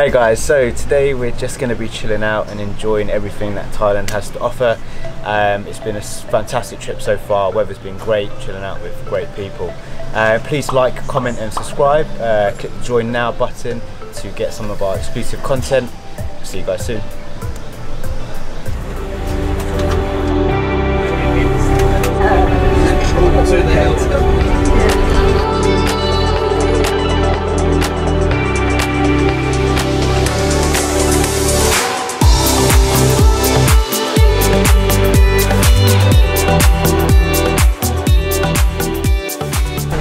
Hey guys, so today we're just going to be chilling out and enjoying everything that Thailand has to offer. It's been a fantastic trip so far, weather's been great, chilling out with great people. Please like, comment and subscribe, click the join now button to get some of our exclusive content. See you guys soon.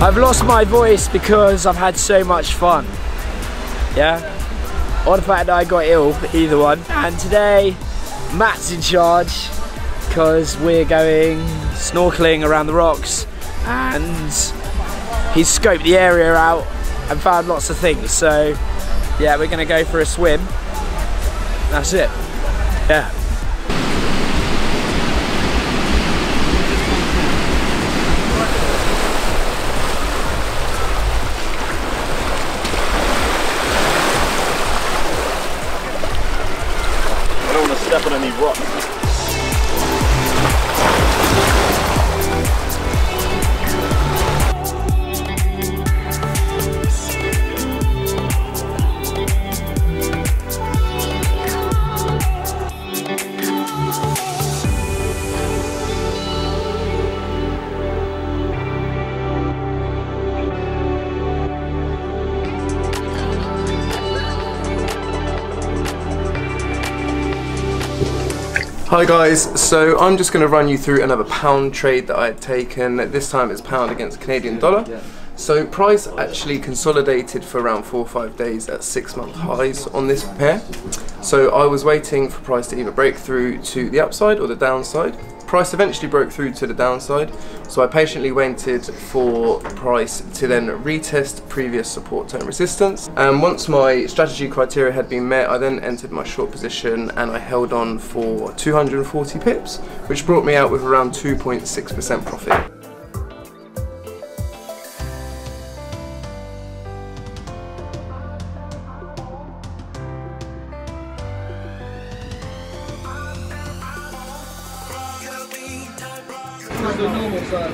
I've lost my voice because I've had so much fun, yeah? Or the fact that I got ill, either one. And today, Matt's in charge because we're going snorkeling around the rocks and he's scoped the area out and found lots of things. So yeah, we're gonna go for a swim. That's it, yeah. Step on any rocks. Hi guys, so I'm just going to run you through another pound trade that I had taken. This time it's pound against Canadian dollar. So price actually consolidated for around 4 or 5 days at 6-month highs on this pair. So I was waiting for price to either break through to the upside or the downside. Price eventually broke through to the downside, so I patiently waited for price to then retest previous support and resistance. And once my strategy criteria had been met, I then entered my short position and I held on for 240 pips, which brought me out with around 2.6% profit. The normal size.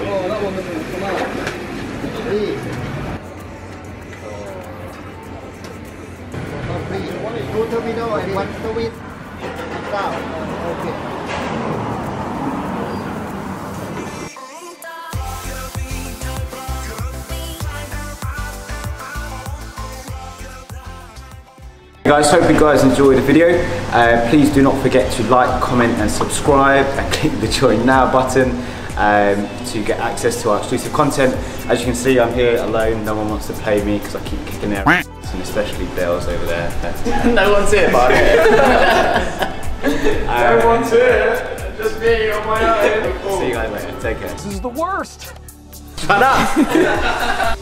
Oh, that one doesn't come out. Two torpedo and one sweet. Okay. Guys, hope you guys enjoyed the video. Please do not forget to like, comment and subscribe and click the join now button to get access to our exclusive content. As you can see, I'm here alone. No one wants to play me because I keep kicking their ass, and especially Dale's over there. No one's here, buddy. No one's here. Just me on my own. See you guys later. Take care. This is the worst! Shut up!